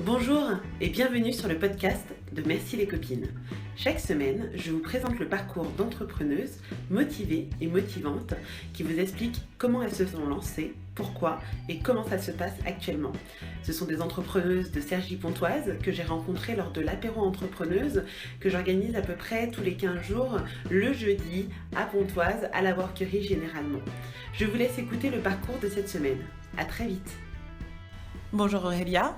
Bonjour et bienvenue sur le podcast de Merci les copines. Chaque semaine, je vous présente le parcours d'entrepreneuses motivées et motivantes qui vous expliquent comment elles se sont lancées, pourquoi et comment ça se passe actuellement. Ce sont des entrepreneuses de Cergy-Pontoise que j'ai rencontrées lors de l'apéro entrepreneuse que j'organise à peu près tous les 15 jours le jeudi à Pontoise à la Workery généralement. Je vous laisse écouter le parcours de cette semaine. À très vite. Bonjour Aurélia.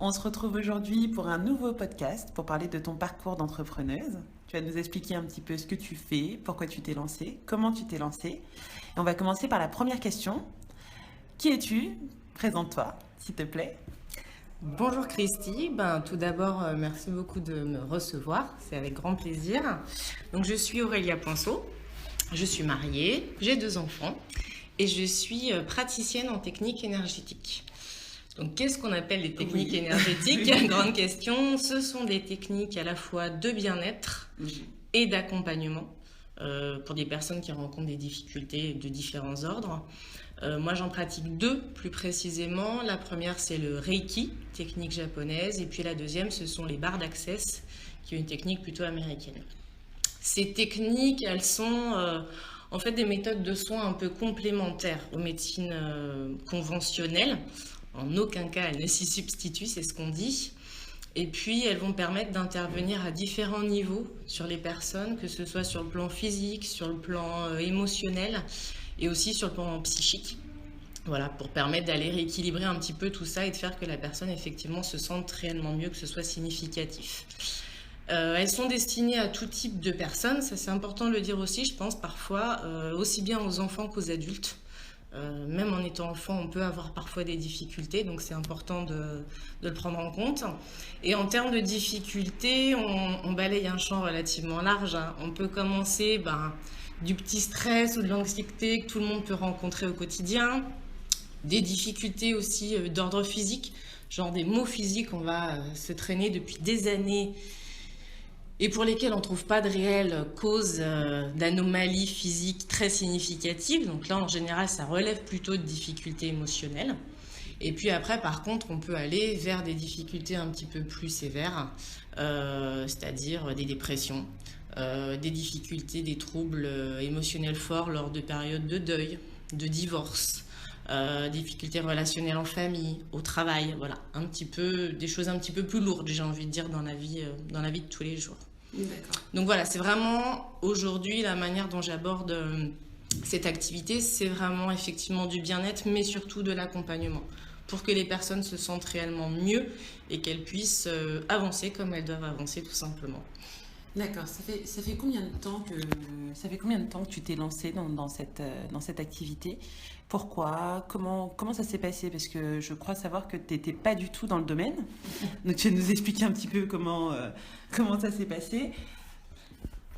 On se retrouve aujourd'hui pour un nouveau podcast pour parler de ton parcours d'entrepreneuse. Tu vas nous expliquer un petit peu ce que tu fais, pourquoi tu t'es lancée, comment tu t'es lancée. Et on va commencer par la première question. Qui es-tu ? Présente-toi, s'il te plaît. Bonjour Christy, tout d'abord merci beaucoup de me recevoir, c'est avec grand plaisir. Donc je suis Aurélia Poinceau, je suis mariée, j'ai 2 enfants et je suis praticienne en technique énergétique. Donc, qu'est-ce qu'on appelle les techniques énergétiques ? Grande question. Ce sont des techniques à la fois de bien-être et d'accompagnement pour des personnes qui rencontrent des difficultés de différents ordres. Moi, j'en pratique 2 plus précisément. La première, c'est le Reiki, technique japonaise. Et puis la deuxième, ce sont les barres d'Access, qui est une technique plutôt américaine. Ces techniques, elles sont en fait des méthodes de soins un peu complémentaires aux médecines conventionnelles. En aucun cas, elles ne s'y substituent, c'est ce qu'on dit. Et puis, elles vont permettre d'intervenir à différents niveaux sur les personnes, que ce soit sur le plan physique, sur le plan émotionnel et aussi sur le plan psychique. Voilà, pour permettre d'aller rééquilibrer un petit peu tout ça et de faire que la personne, effectivement, se sente réellement mieux, que ce soit significatif. Elles sont destinées à tout type de personnes, ça c'est important de le dire aussi, je pense, parfois, aussi bien aux enfants qu'aux adultes. Même en étant enfant, on peut avoir parfois des difficultés, donc c'est important de le prendre en compte. Et en termes de difficultés, on balaye un champ relativement large. On peut commencer du petit stress ou de l'anxiété que tout le monde peut rencontrer au quotidien, des difficultés aussi d'ordre physique, genre des maux physiques, on va se traîner depuis des années et pour lesquels on ne trouve pas de réelle cause d'anomalies physiques très significatives. Donc là, en général, ça relève plutôt de difficultés émotionnelles. Et puis après, par contre, on peut aller vers des difficultés un petit peu plus sévères, c'est-à-dire des dépressions, des difficultés, des troubles émotionnels forts lors de périodes de deuil, de divorce, difficultés relationnelles en famille, au travail, voilà, un petit peu, des choses un petit peu plus lourdes, j'ai envie de dire, dans la vie de tous les jours. D'accord. Donc voilà, c'est vraiment aujourd'hui la manière dont j'aborde cette activité, c'est vraiment effectivement du bien-être, mais surtout de l'accompagnement, pour que les personnes se sentent réellement mieux et qu'elles puissent avancer comme elles doivent avancer tout simplement. D'accord, ça fait combien de temps que tu t'es lancée dans cette activité ? Pourquoi ? Comment ça s'est passé ? Parce que je crois savoir que tu n'étais pas du tout dans le domaine. Donc tu vas nous expliquer un petit peu comment ça s'est passé.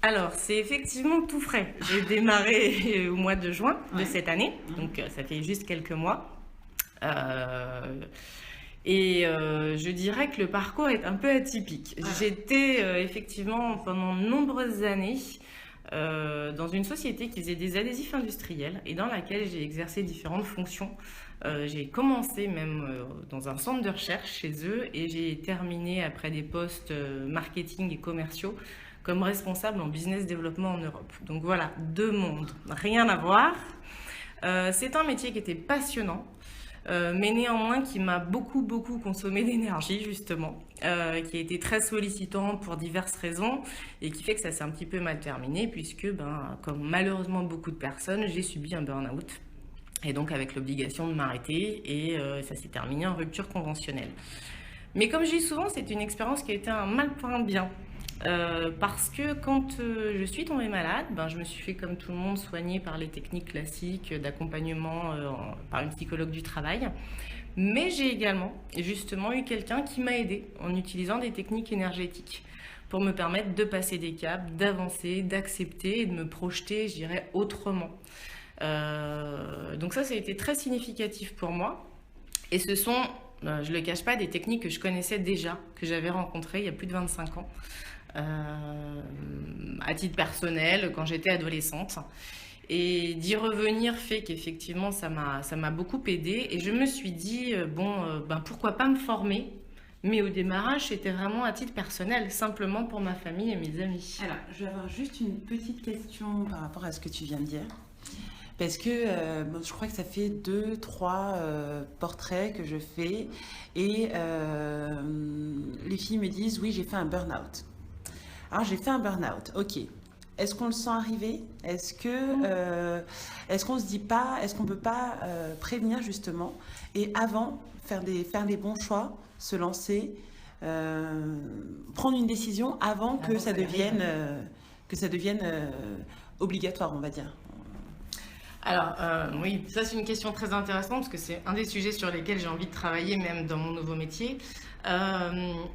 Alors, c'est effectivement tout frais. J'ai démarré au mois de juin de cette année, donc ça fait juste quelques mois. Je dirais que le parcours est un peu atypique. J'étais effectivement pendant de nombreuses années dans une société qui faisait des adhésifs industriels et dans laquelle j'ai exercé différentes fonctions. J'ai commencé même dans un centre de recherche chez eux et j'ai terminé après des postes marketing et commerciaux comme responsable en business développement en Europe. Donc voilà, 2 mondes, rien à voir. C'est un métier qui était passionnant. Mais néanmoins qui m'a beaucoup consommé d'énergie justement, qui a été très sollicitant pour diverses raisons et qui fait que ça s'est un petit peu mal terminé puisque comme malheureusement beaucoup de personnes, j'ai subi un burn-out et donc avec l'obligation de m'arrêter et ça s'est terminé en rupture conventionnelle. Mais comme je dis souvent, c'est une expérience qui a été un mal pour un bien. Parce que quand je suis tombée malade, je me suis fait comme tout le monde soigner par les techniques classiques d'accompagnement par une psychologue du travail. Mais j'ai également justement eu quelqu'un qui m'a aidée en utilisant des techniques énergétiques pour me permettre de passer des caps, d'avancer, d'accepter et de me projeter, je dirais, autrement. Donc ça a été très significatif pour moi. Et ce sont, je ne le cache pas, des techniques que je connaissais déjà, que j'avais rencontrées il y a plus de 25 ans. À titre personnel, quand j'étais adolescente. Et d'y revenir fait qu'effectivement, ça m'a beaucoup aidée. Et je me suis dit, pourquoi pas me former Mais au démarrage, c'était vraiment à titre personnel, simplement pour ma famille et mes amis. Alors, je vais avoir juste une petite question par rapport à ce que tu viens de dire. Parce que je crois que ça fait 2, 3 portraits que je fais et les filles me disent oui, j'ai fait un burn-out. Alors j'ai fait un burn-out, ok. Est-ce qu'on le sent arriver? Est-ce qu'on se dit pas, est-ce qu'on peut pas prévenir justement et avant faire des bons choix, se lancer, prendre une décision avant que ça devienne obligatoire, on va dire. Alors, oui, ça c'est une question très intéressante parce que c'est un des sujets sur lesquels j'ai envie de travailler, même dans mon nouveau métier.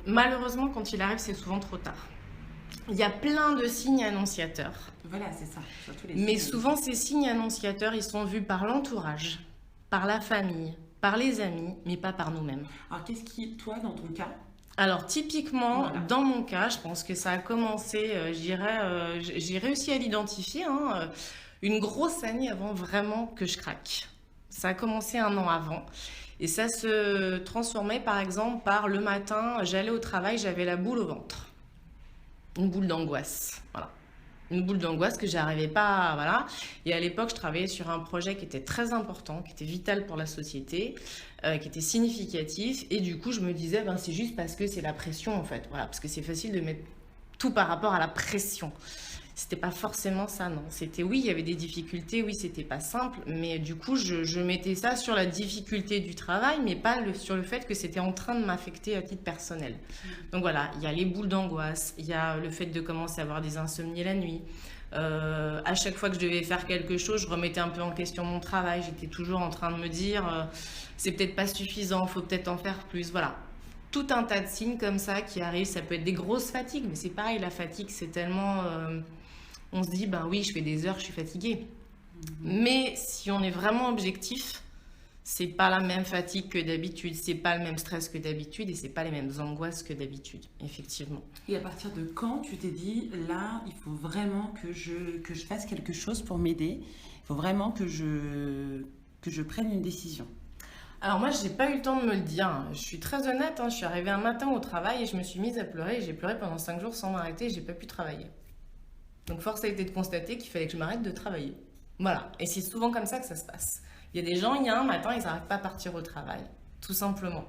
Malheureusement, quand il arrive, c'est souvent trop tard. Il y a plein de signes annonciateurs. Voilà, c'est ça. Surtout les Mais signes. souvent, ces signes annonciateurs, ils sont vus par l'entourage, par la famille, par les amis, mais pas par nous-mêmes. Alors, qu'est-ce qui, toi, dans ton cas, Alors, typiquement, Voilà. dans mon cas, je pense que ça a commencé, j'ai réussi à l'identifier, une grosse année avant vraiment que je craque. Ça a commencé 1 an avant. Et ça se transformait, par exemple, par le matin, j'allais au travail, j'avais la boule au ventre. Une boule d'angoisse, voilà. Une boule d'angoisse que j'arrivais pas, voilà. Et à l'époque, je travaillais sur un projet qui était très important, qui était vital pour la société, qui était significatif. Et du coup, je me disais, ben, c'est juste parce que c'est la pression, en fait. Voilà, parce que c'est facile de mettre tout par rapport à la pression. C'était pas forcément ça, non. C'était oui, il y avait des difficultés, oui, c'était pas simple, mais du coup, je mettais ça sur la difficulté du travail, mais pas sur le fait que c'était en train de m'affecter à titre personnel. Donc voilà, il y a les boules d'angoisse, il y a le fait de commencer à avoir des insomnies la nuit. À chaque fois que je devais faire quelque chose, je remettais un peu en question mon travail. J'étais toujours en train de me dire, c'est peut-être pas suffisant, faut peut-être en faire plus. Voilà. Tout un tas de signes comme ça qui arrivent. Ça peut être des grosses fatigues, mais c'est pareil, la fatigue, c'est tellement... on se dit, ben oui, je fais des heures, je suis fatiguée. Mais si on est vraiment objectif, c'est pas la même fatigue que d'habitude, c'est pas le même stress que d'habitude et c'est pas les mêmes angoisses que d'habitude, effectivement. et à partir de quand tu t'es dit, là, il faut vraiment que je fasse quelque chose pour m'aider, il faut vraiment que je prenne une décision. Alors moi, j'ai pas eu le temps de me le dire. Je suis très honnête, je suis arrivée un matin au travail et je me suis mise à pleurer. Et j'ai pleuré pendant 5 jours sans m'arrêter et j'ai pas pu travailler. Donc force a été de constater qu'il fallait que je m'arrête de travailler. Voilà. Et c'est souvent comme ça que ça se passe. Il y a des gens, il y a un matin, ils n'arrivent pas à partir au travail. Tout simplement.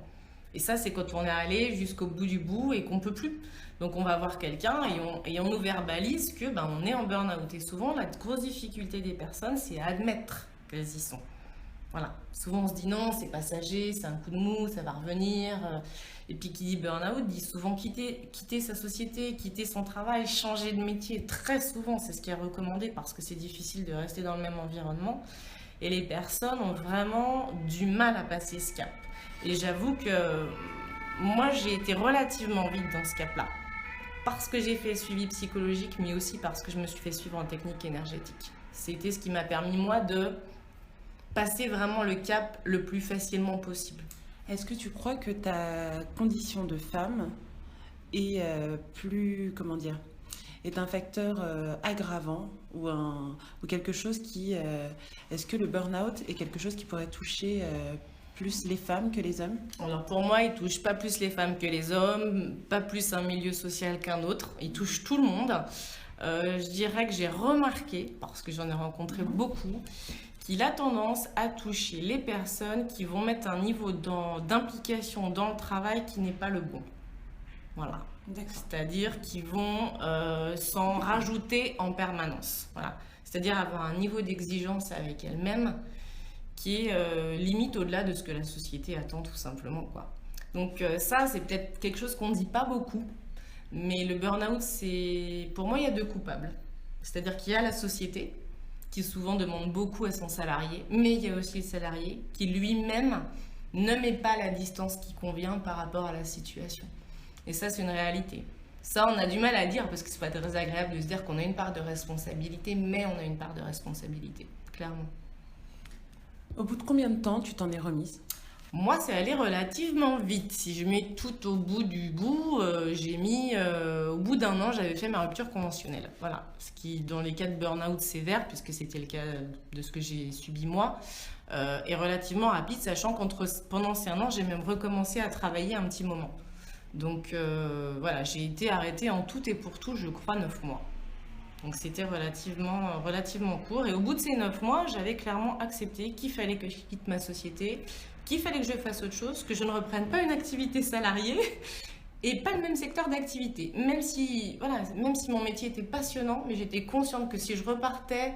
Et ça, c'est quand on est allé jusqu'au bout du bout et qu'on peut plus. Donc on va voir quelqu'un et on nous verbalise que on est en burn-out. Et souvent, la grosse difficulté des personnes, c'est à admettre qu'elles y sont. Voilà. Souvent, on se dit non, c'est passager, c'est un coup de mou, ça va revenir. Et puis, qui dit burn-out dit souvent quitter sa société, quitter son travail, changer de métier. Très souvent, c'est ce qui est recommandé parce que c'est difficile de rester dans le même environnement. Et les personnes ont vraiment du mal à passer ce cap. Et j'avoue que moi, j'ai été relativement vite dans ce cap-là. Parce que j'ai fait le suivi psychologique, mais aussi parce que je me suis fait suivre en technique énergétique. C'était ce qui m'a permis, moi, de passer vraiment le cap le plus facilement possible. Est-ce que tu crois que ta condition de femme est est un facteur aggravant ou quelque chose qui... est-ce que le burn-out est quelque chose qui pourrait toucher plus les femmes que les hommes? Alors pour moi, il touche pas plus les femmes que les hommes, pas plus un milieu social qu'un autre. Il touche tout le monde. Je dirais que j'ai remarqué, parce que j'en ai rencontré beaucoup, qu'il a tendance à toucher les personnes qui vont mettre un niveau d'implication dans le travail qui n'est pas le bon. Voilà. C'est-à-dire qu'ils vont s'en rajouter en permanence. Voilà. C'est-à-dire avoir un niveau d'exigence avec elles-mêmes qui est limite au-delà de ce que la société attend tout simplement, quoi. Donc ça, c'est peut-être quelque chose qu'on ne dit pas beaucoup, mais le burn-out, pour moi, il y a 2 coupables. C'est-à-dire qu'il y a la société, qui souvent demande beaucoup à son salarié, mais il y a aussi le salarié qui lui-même ne met pas la distance qui convient par rapport à la situation. Et ça, c'est une réalité. Ça, on a du mal à dire parce que c'est pas très agréable de se dire qu'on a une part de responsabilité, mais on a une part de responsabilité, clairement. Au bout de combien de temps tu t'en es remise? Moi, c'est allé relativement vite. Si je mets tout au bout du bout, au bout d'1 an, j'avais fait ma rupture conventionnelle. Voilà. Ce qui, dans les cas de burn-out sévère, puisque c'était le cas de ce que j'ai subi moi, est relativement rapide, sachant pendant ces 1 an, j'ai même recommencé à travailler un petit moment. Donc voilà, j'ai été arrêtée en tout et pour tout, je crois, 9 mois. Donc c'était relativement court. Et au bout de ces 9 mois, j'avais clairement accepté qu'il fallait que je quitte ma société, qu'il fallait que je fasse autre chose, que je ne reprenne pas une activité salariée et pas le même secteur d'activité. Même si mon métier était passionnant, mais j'étais consciente que si je repartais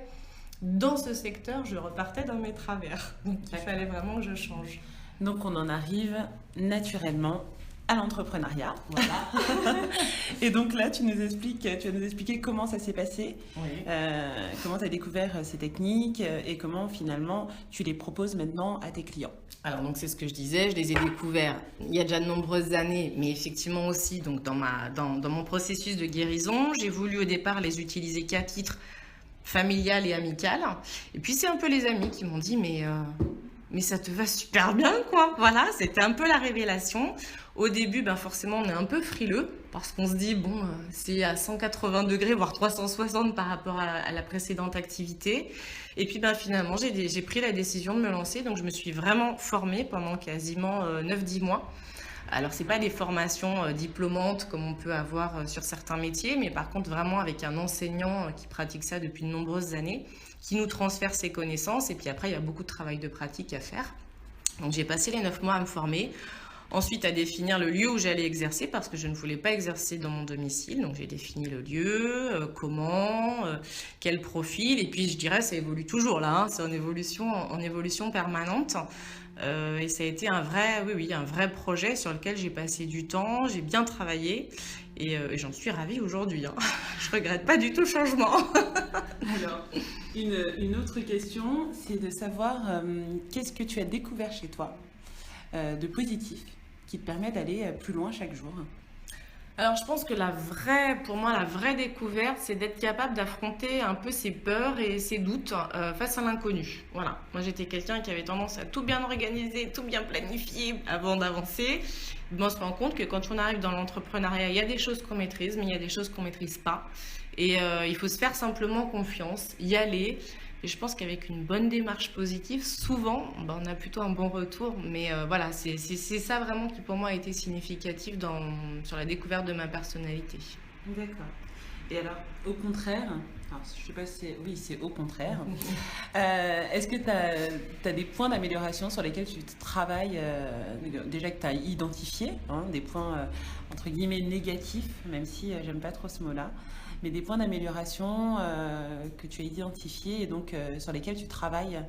dans ce secteur, je repartais dans mes travers. Donc il fallait vraiment que je change. Donc on en arrive naturellement à l'entrepreneuriat. Voilà. Et donc là, tu vas nous expliquer comment ça s'est passé, Oui. comment tu as découvert ces techniques et comment finalement tu les proposes maintenant à tes clients. Alors donc c'est ce que je disais, je les ai découverts il y a déjà de nombreuses années, mais effectivement aussi donc dans mon processus de guérison, j'ai voulu au départ les utiliser qu'à titre familial et amical. Et puis c'est un peu les amis qui m'ont dit mais ça te va super bien quoi. Voilà, c'était un peu la révélation. Au début, forcément, on est un peu frileux parce qu'on se dit c'est à 180 degrés, voire 360 par rapport à la précédente activité. Et puis finalement, j'ai pris la décision de me lancer. Donc je me suis vraiment formée pendant quasiment 9-10 mois. Alors, ce n'est pas des formations diplômantes comme on peut avoir sur certains métiers, mais par contre, vraiment avec un enseignant qui pratique ça depuis de nombreuses années, qui nous transfère ses connaissances. Et puis après, il y a beaucoup de travail de pratique à faire. Donc, j'ai passé les 9 mois à me former. Ensuite, à définir le lieu où j'allais exercer, parce que je ne voulais pas exercer dans mon domicile. Donc, j'ai défini le lieu, comment, quel profil. Et puis, je dirais, ça évolue toujours là. C'est en évolution permanente. Et ça a été un vrai projet sur lequel j'ai passé du temps, j'ai bien travaillé et j'en suis ravie aujourd'hui. Je regrette pas du tout le changement. Alors, une autre question, c'est de savoir qu'est-ce que tu as découvert chez toi de positif qui te permet d'aller plus loin chaque jour. Alors je pense que pour moi, la vraie découverte, c'est d'être capable d'affronter un peu ses peurs et ses doutes face à l'inconnu. Voilà. Moi, j'étais quelqu'un qui avait tendance à tout bien organiser, tout bien planifier avant d'avancer. On se rend compte que quand on arrive dans l'entrepreneuriat, il y a des choses qu'on maîtrise, mais il y a des choses qu'on ne maîtrise pas. Et il faut se faire simplement confiance, y aller. Et je pense qu'avec une bonne démarche positive, souvent, on a plutôt un bon retour. Mais voilà, c'est ça vraiment qui pour moi a été significatif sur la découverte de ma personnalité. D'accord. Et alors, au contraire, je sais pas si c'est au contraire. Est-ce que tu as des points d'amélioration sur lesquels tu travailles, déjà que tu as identifié, des points entre guillemets négatifs, même si j'aime pas trop ce mot-là, mais des points d'amélioration que tu as identifiés et donc sur lesquels tu travailles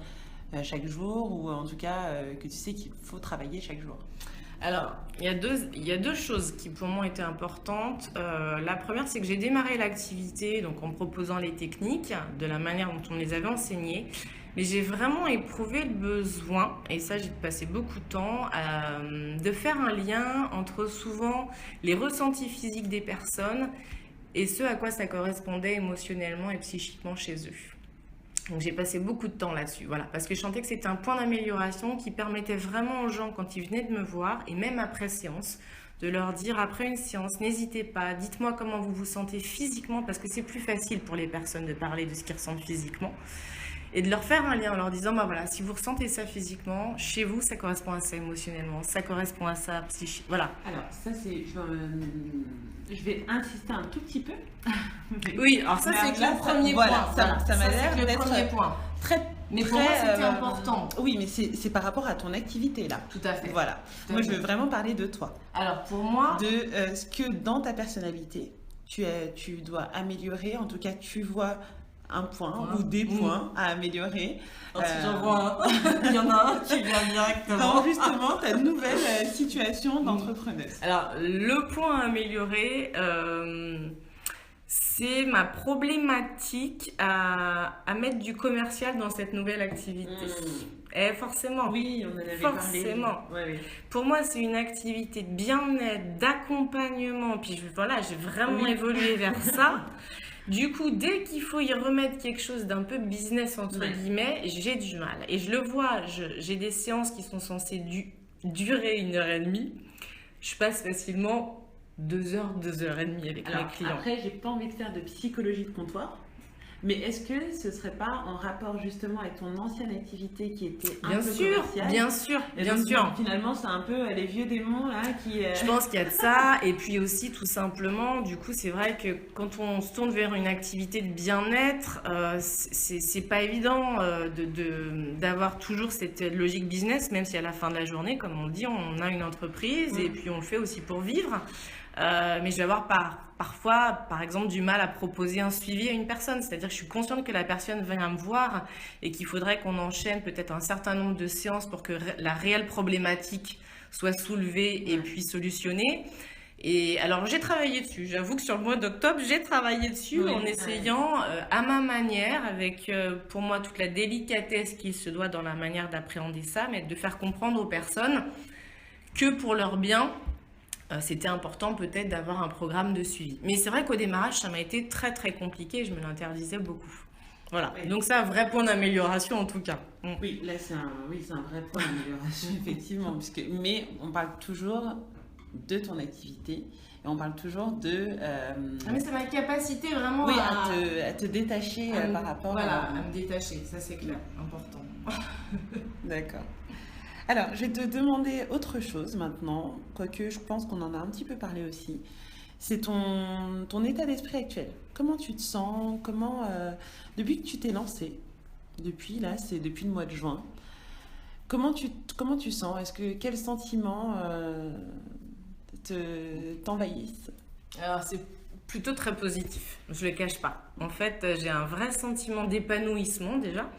chaque jour ou en tout cas que tu sais qu'il faut travailler chaque jour? Alors, il y a deux choses qui pour moi étaient importantes. La première, c'est que j'ai démarré l'activité donc en proposant les techniques de la manière dont on me les avait enseignées. Mais j'ai vraiment éprouvé le besoin, et ça j'ai passé beaucoup de temps, de faire un lien entre souvent les ressentis physiques des personnes et ce à quoi ça correspondait émotionnellement et psychiquement chez eux. Donc j'ai passé beaucoup de temps là-dessus, voilà, parce que je sentais que c'était un point d'amélioration qui permettait vraiment aux gens, quand ils venaient de me voir, et même après séance, de leur dire après une séance, n'hésitez pas, dites-moi comment vous vous sentez physiquement, parce que c'est plus facile pour les personnes de parler de ce qu'ils ressentent physiquement, et de leur faire un lien en leur disant, voilà, si vous ressentez ça physiquement, chez vous, ça correspond à ça émotionnellement, ça correspond à ça psychiquement, voilà. Alors ça c'est, je vais insister un tout petit peu. Oui, alors ça c'est le premier point. Ça m'a l'air le d'être premier point. Mais pour moi c'était important. Oui, mais c'est par rapport à ton activité là. Tout à fait. Voilà. Moi je veux vraiment parler de toi. Alors pour moi, de ce que dans ta personnalité tu dois améliorer. En tout cas, tu vois un point ou des points à améliorer. Si j'en vois un, il y en a un qui vient directement. Dans justement ta nouvelle situation d'entrepreneuse. Alors, le point à améliorer, c'est ma problématique à mettre du commercial dans cette nouvelle activité. Et forcément. Oui, on en avait forcément. parlé. Ouais. Pour moi, c'est une activité de bien-être, d'accompagnement. Puis j'ai vraiment évolué vers ça. Du coup, dès qu'il faut y remettre quelque chose d'un peu business, entre guillemets, j'ai du mal. Et je le vois, j'ai des séances qui sont censées durer 1h30. Je passe facilement 2 heures, 2h30 avec mes clients. Après, j'ai pas envie de faire de psychologie de comptoir. Mais est-ce que ce serait pas en rapport justement avec ton ancienne activité qui était un Bien peu sûr, commerciale? bien sûr, Et bien donc, sûr. Finalement, c'est un peu les vieux démons là qui. Je pense qu'il y a de ça, et puis aussi tout simplement, du coup, c'est vrai que quand on se tourne vers une activité de bien-être, c'est pas évident d'avoir toujours cette logique business, même si à la fin de la journée, comme on le dit, on a une entreprise et puis on le fait aussi pour vivre. Mais je vais avoir parfois, par exemple, du mal à proposer un suivi à une personne. C'est-à-dire que je suis consciente que la personne vient me voir et qu'il faudrait qu'on enchaîne peut-être un certain nombre de séances pour que la réelle problématique soit soulevée et puis solutionnée. Et alors, j'ai travaillé dessus. J'avoue que sur le mois d'octobre, j'ai travaillé dessus en essayant à ma manière, avec pour moi toute la délicatesse qu'il se doit dans la manière d'appréhender ça, mais de faire comprendre aux personnes que pour leur bien, c'était important peut-être d'avoir un programme de suivi. Mais c'est vrai qu'au démarrage, ça m'a été très très compliqué et je me l'interdisais beaucoup. Voilà, donc c'est un vrai point d'amélioration en tout cas. Oui, là c'est un vrai point d'amélioration effectivement, mais on parle toujours de ton activité et on parle toujours de... mais c'est ma capacité vraiment à te détacher par rapport à me détacher, ça c'est clair, important. D'accord. Alors, je vais te demander autre chose maintenant, quoique je pense qu'on en a un petit peu parlé aussi. C'est ton état d'esprit actuel. Comment tu te sens? Depuis que tu t'es lancée, depuis le mois de juin, comment tu sens? Quels sentiments t'envahissent? Alors, c'est plutôt très positif, je ne le cache pas. En fait, j'ai un vrai sentiment d'épanouissement déjà.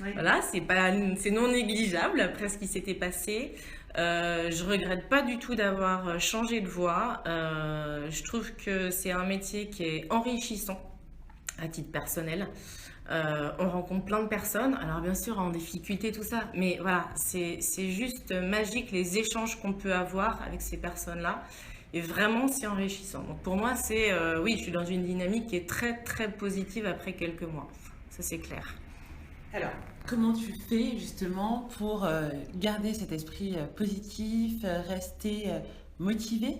Oui. Voilà, c'est non négligeable après ce qui s'était passé. Je regrette pas du tout d'avoir changé de voie. Je trouve que c'est un métier qui est enrichissant à titre personnel. On rencontre plein de personnes, alors bien sûr en difficulté tout ça, mais voilà, c'est juste magique les échanges qu'on peut avoir avec ces personnes-là. Et vraiment, c'est enrichissant. Donc pour moi, oui, je suis dans une dynamique qui est très très positive après quelques mois. Ça c'est clair. Alors, comment tu fais justement pour garder cet esprit positif, rester motivé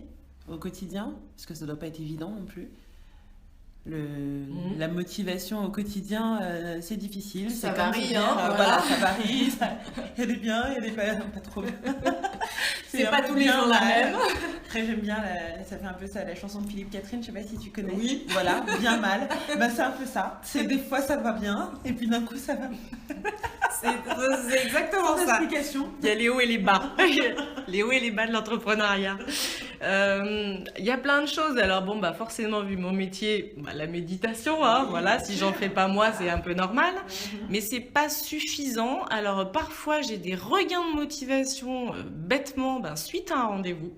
au quotidien? Parce que ça ne doit pas être évident non plus. La motivation au quotidien, c'est difficile. Ça varie, voilà, ça varie. Il y a des biens, il y a des pas trop bien. C'est pas tous les jours la même. Après, j'aime bien, ça fait un peu ça, la chanson de Philippe Catherine, je sais pas si tu connais. Oui. Voilà, bien mal. C'est un peu ça. C'est des fois ça va bien, et puis d'un coup ça va. C'est exactement ça. Il y a les hauts et les bas. Les hauts et les bas de l'entrepreneuriat. Il y a plein de choses. Alors bon, forcément, vu mon métier, la méditation, voilà, si j'en fais pas moi, c'est un peu normal. Mais c'est pas suffisant. Alors parfois, j'ai des regains de motivation bêtement, suite à un rendez-vous.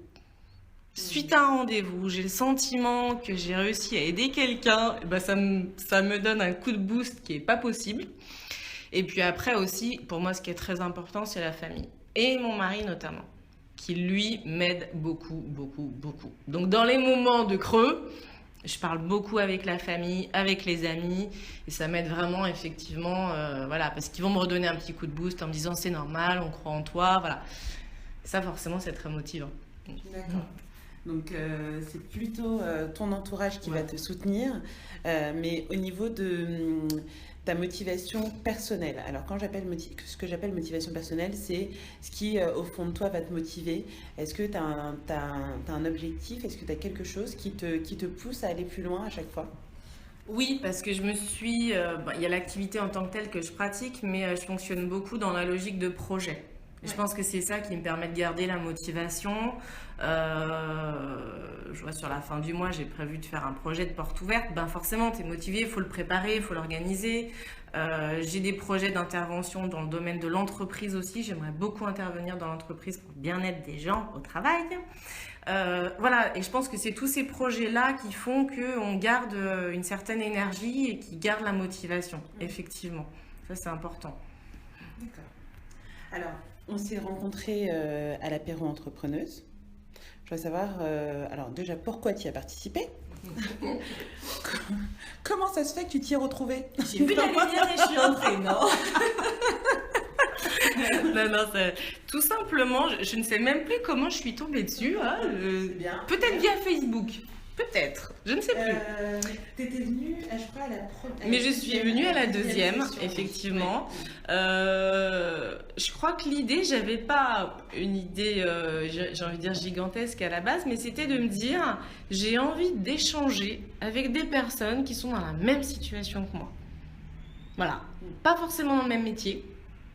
Suite à un rendez-vous, j'ai le sentiment que j'ai réussi à aider quelqu'un. Ça me donne un coup de boost qui est pas possible. Et puis après aussi, pour moi, ce qui est très important, c'est la famille. Et mon mari notamment, qui lui m'aide beaucoup, beaucoup, beaucoup. Donc dans les moments de creux, je parle beaucoup avec la famille, avec les amis, et ça m'aide vraiment effectivement, parce qu'ils vont me redonner un petit coup de boost en me disant c'est normal, on croit en toi, voilà. Ça forcément c'est très motivant. D'accord. Donc c'est plutôt ton entourage qui va te soutenir, mais au niveau de ta motivation personnelle. Alors quand ce que j'appelle motivation personnelle, c'est ce qui au fond de toi va te motiver. Est-ce que tu as un objectif? Est-ce que tu as quelque chose qui te pousse à aller plus loin à chaque fois? Oui, parce que je me suis... il y a l'activité en tant que telle que je pratique, mais je fonctionne beaucoup dans la logique de projet. Je pense que c'est ça qui me permet de garder la motivation. Je vois sur la fin du mois, j'ai prévu de faire un projet de porte ouverte. Forcément, tu es motivé, il faut le préparer, il faut l'organiser. J'ai des projets d'intervention dans le domaine de l'entreprise aussi. J'aimerais beaucoup intervenir dans l'entreprise pour le bien-être des gens au travail. Voilà, et je pense que c'est tous ces projets-là qui font qu'on garde une certaine énergie et qui gardent la motivation, effectivement. Ça, c'est important. D'accord. Alors, on s'est rencontrés à l'apéro entrepreneuse. Je veux savoir, alors déjà, pourquoi tu y as participé? Comment ça se fait que tu t'y es retrouvée? J'ai vu la lumière et je suis entrée, non? Non, tout simplement, je ne sais même plus comment je suis tombée dessus. Peut-être via Facebook. Peut-être, je ne sais plus. Tu étais venue, je crois, à la première. Mais je suis venue à la deuxième, session, effectivement. Ouais. Je crois que l'idée, j'avais pas une idée, j'ai envie de dire gigantesque à la base, mais c'était de me dire, j'ai envie d'échanger avec des personnes qui sont dans la même situation que moi. Voilà, pas forcément dans le même métier,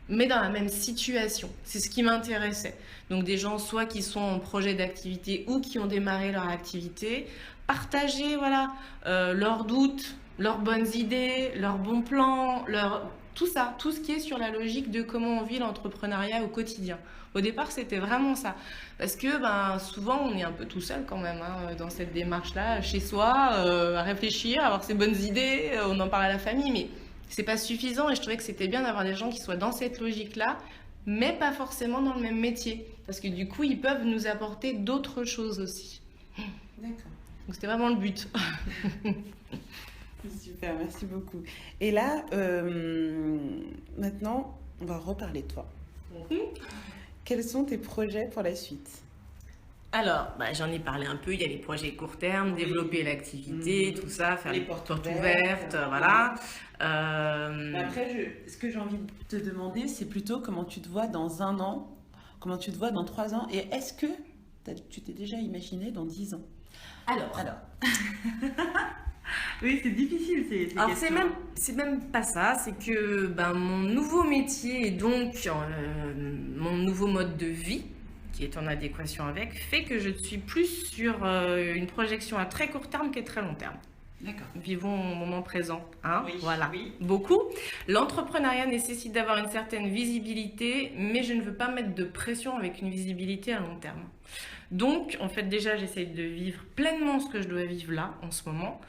mais dans la même situation. C'est ce qui m'intéressait. Donc des gens soit qui sont en projet d'activité ou qui ont démarré leur activité, partager voilà, leurs doutes, leurs bonnes idées, leurs bons plans, tout ça, tout ce qui est sur la logique de comment on vit l'entrepreneuriat au quotidien. Au départ, c'était vraiment ça. Parce que souvent, on est un peu tout seul quand même dans cette démarche-là, chez soi, à réfléchir, à avoir ses bonnes idées, on en parle à la famille, mais c'est pas suffisant et je trouvais que c'était bien d'avoir des gens qui soient dans cette logique-là, mais pas forcément dans le même métier. Parce que du coup, ils peuvent nous apporter d'autres choses aussi. D'accord. Donc c'était vraiment le but. Super, merci beaucoup. Et là, maintenant, on va reparler de toi. Quels sont tes projets pour la suite? Alors, j'en ai parlé un peu, il y a les projets court terme, développer l'activité, tout ça, faire les portes ouvertes, voilà. Après, ce que j'ai envie de te demander, c'est plutôt comment tu te vois dans 1 an, comment tu te vois dans 3 ans, et est-ce que tu t'es déjà imaginé dans 10 ans? Alors. Oui, c'est difficile Alors c'est même pas ça, c'est que mon nouveau métier et donc mon nouveau mode de vie, qui est en adéquation avec, fait que je suis plus sur une projection à très court terme qu'à très long terme. D'accord. Vivons au moment présent, hein, oui, voilà, oui. Beaucoup. L'entrepreneuriat nécessite d'avoir une certaine visibilité, mais je ne veux pas mettre de pression avec une visibilité à long terme. Donc, en fait, déjà, j'essaye de vivre pleinement ce que je dois vivre là, en ce moment.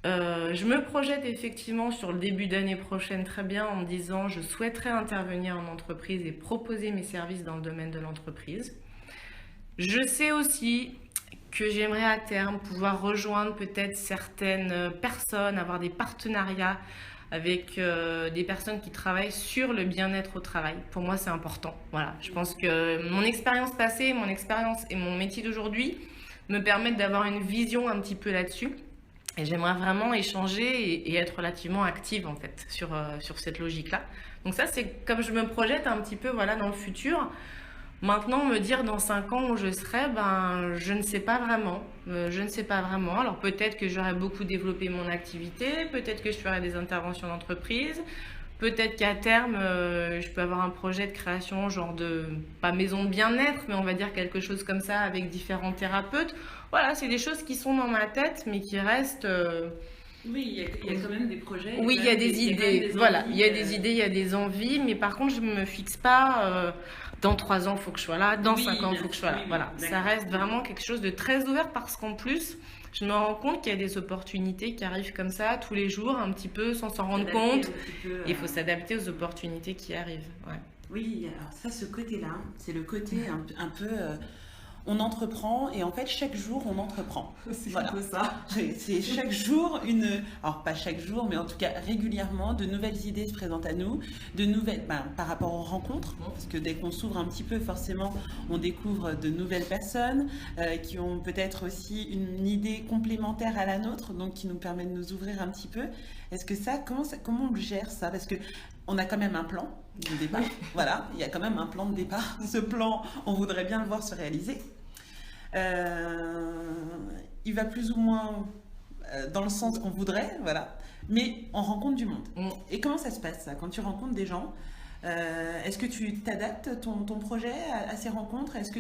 Je me projette effectivement sur le début d'année prochaine très bien en me disant je souhaiterais intervenir en entreprise et proposer mes services dans le domaine de l'entreprise. Je sais aussi que j'aimerais à terme pouvoir rejoindre peut-être certaines personnes, avoir des partenariats avec des personnes qui travaillent sur le bien-être au travail. Pour moi, c'est important. Voilà, je pense que mon expérience passée, mon expérience et mon métier d'aujourd'hui me permettent d'avoir une vision un petit peu là-dessus. Et j'aimerais vraiment échanger et être relativement active en fait sur cette logique-là. Donc ça, c'est comme je me projette un petit peu voilà, dans le futur. Maintenant, me dire dans 5 ans où je serai, je ne sais pas vraiment. Je ne sais pas vraiment. Alors peut-être que j'aurai beaucoup développé mon activité, peut-être que je ferai des interventions d'entreprise, peut-être qu'à terme, je peux avoir un projet de création, genre de, pas maison de bien-être, mais on va dire quelque chose comme ça avec différents thérapeutes. Voilà, c'est des choses qui sont dans ma tête, mais qui restent... Oui, il y a quand même des projets. Oui, il y a des idées. Voilà, il y a des idées, il y a des envies, mais par contre, je ne me fixe pas... dans 3 ans, il faut que je sois là. Dans 5 ans, il faut que je sois là. Voilà, ça reste vraiment quelque chose de très ouvert parce qu'en plus, je me rends compte qu'il y a des opportunités qui arrivent comme ça tous les jours, un petit peu sans s'en rendre compte. Il faut s'adapter aux opportunités qui arrivent. Ouais. Oui, alors ça, ce côté-là, c'est le côté un peu... on entreprend et en fait chaque jour on entreprend. C'est voilà. un peu ça. C'est chaque jour alors pas chaque jour mais en tout cas régulièrement de nouvelles idées se présentent à nous, de nouvelles par rapport aux rencontres parce que dès qu'on s'ouvre un petit peu forcément on découvre de nouvelles personnes qui ont peut-être aussi une idée complémentaire à la nôtre donc qui nous permet de nous ouvrir un petit peu. Est-ce que comment on le gère ça parce que on a quand même un plan de départ. Voilà, il y a quand même un plan de départ. Ce plan, on voudrait bien le voir se réaliser. Il va plus ou moins dans le sens qu'on voudrait, voilà. Mais on rencontre du monde. Et comment ça se passe ça quand tu rencontres des gens? Est-ce que tu t'adaptes ton projet à ces rencontres? Est-ce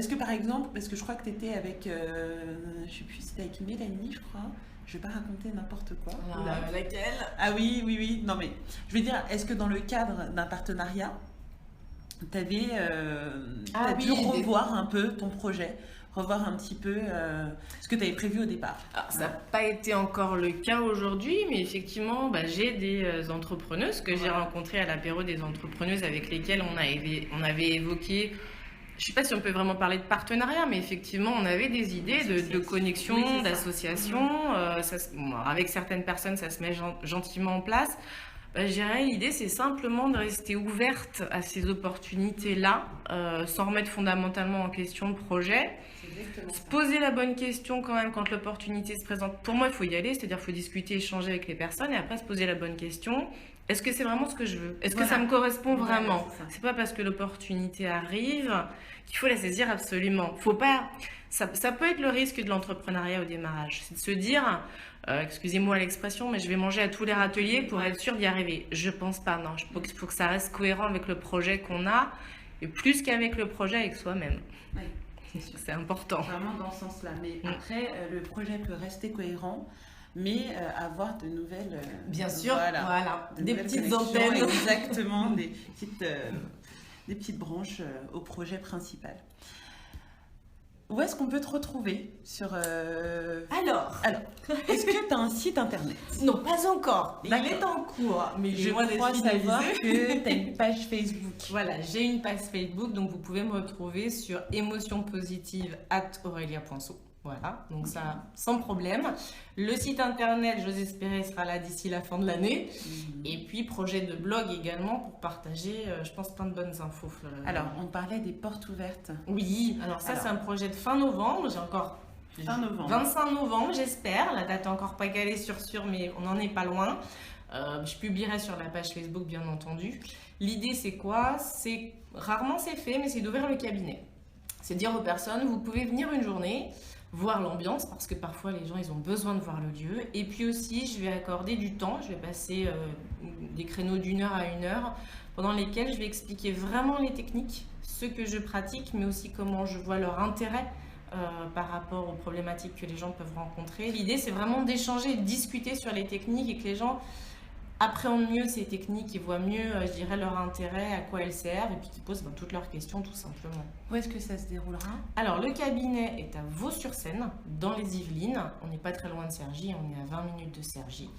que par exemple, parce que je crois que tu étais avec, je sais plus, c'était avec Mélanie, je crois. Je vais pas raconter n'importe quoi. Laquelle? Ah oui. Non mais, je veux dire, est-ce que dans le cadre d'un partenariat, tu avais dû revoir un peu ton projet, revoir un petit peu ce que tu avais prévu au départ? Alors, ça n'a pas été encore le cas aujourd'hui, mais effectivement, j'ai des entrepreneuses que j'ai rencontrées à l'apéro des entrepreneuses avec lesquelles on avait évoqué... Je ne sais pas si on peut vraiment parler de partenariat, mais effectivement, on avait des idées de connexion, d'association. Avec certaines personnes, ça se met gentiment en place. Je dirais, l'idée, c'est simplement de rester ouverte à ces opportunités-là, sans remettre fondamentalement en question le projet. Se poser la bonne question quand même quand l'opportunité se présente. Pour moi, il faut y aller, c'est-à-dire qu'il faut discuter, échanger avec les personnes et après se poser la bonne question. Est-ce que c'est vraiment ce que je veux? Est-ce que ça me correspond vraiment? C'est pas parce que l'opportunité arrive qu'il faut la saisir absolument. Faut pas. Ça peut être le risque de l'entrepreneuriat au démarrage. C'est de se dire, excusez-moi l'expression, mais je vais manger à tous les râteliers pour être sûr d'y arriver. Je pense pas, non. Il faut que ça reste cohérent avec le projet qu'on a et plus qu'avec le projet avec soi-même. Oui, c'est sûr. C'est important. Vraiment dans ce sens-là. Mais après, le projet peut rester cohérent, mais avoir de nouvelles... Bien sûr, voilà. Des petites antennes. Exactement, des petites branches au projet principal. Où est-ce qu'on peut te retrouver sur... Alors, est-ce que tu as un site internet? Non, pas encore. Il D'accord. est en cours, mais Je crois savoir que tu as une page Facebook. Voilà, j'ai une page Facebook, donc vous pouvez me retrouver sur émotionpositive@aurelia.so. Voilà, donc ça, sans problème. Le site internet, j'ose espérer, sera là d'ici la fin de l'année. Et puis, projet de blog également pour partager, je pense, plein de bonnes infos. Alors, on parlait des portes ouvertes. Oui, alors ça, c'est un projet de fin novembre. J'ai encore... Fin novembre. 25 novembre, j'espère. La date n'est encore pas calée sûr, mais on n'en est pas loin. Je publierai sur la page Facebook, bien entendu. L'idée, c'est quoi? C'est rarement c'est fait, mais c'est d'ouvrir le cabinet. C'est dire aux personnes, vous pouvez venir une journée, voir l'ambiance, parce que parfois les gens ils ont besoin de voir le lieu. Et puis aussi, je vais accorder du temps, je vais passer des créneaux d'1 heure à 1 heure, pendant lesquels je vais expliquer vraiment les techniques, ce que je pratique, mais aussi comment je vois leur intérêt par rapport aux problématiques que les gens peuvent rencontrer. L'idée, c'est vraiment d'échanger et de discuter sur les techniques et que les gens appréhendent mieux ces techniques et voient mieux, je dirais, leur intérêt, à quoi elles servent, et puis qu'ils posent toutes leurs questions, tout simplement. Où est-ce que ça se déroulera? Alors, le cabinet est à Vaux-sur-Seine, dans les Yvelines. On n'est pas très loin de Cergy, on est à 20 minutes de Cergy.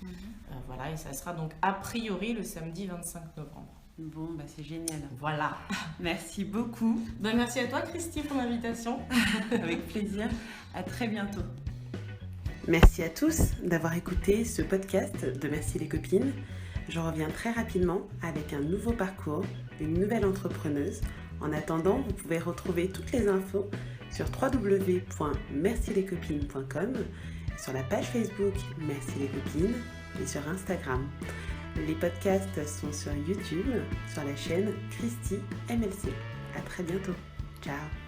Voilà, et ça sera donc a priori le samedi 25 novembre. Bon, bah c'est génial. Voilà. Merci beaucoup. Ben, merci à toi, Christy, pour l'invitation. Avec plaisir. À très bientôt. Merci à tous d'avoir écouté ce podcast de Merci les copines. Je reviens très rapidement avec un nouveau parcours, une nouvelle entrepreneuse. En attendant, vous pouvez retrouver toutes les infos sur www.mercilescopines.com, sur la page Facebook Merci les copines et sur Instagram. Les podcasts sont sur YouTube, sur la chaîne Christy MLC. À très bientôt. Ciao.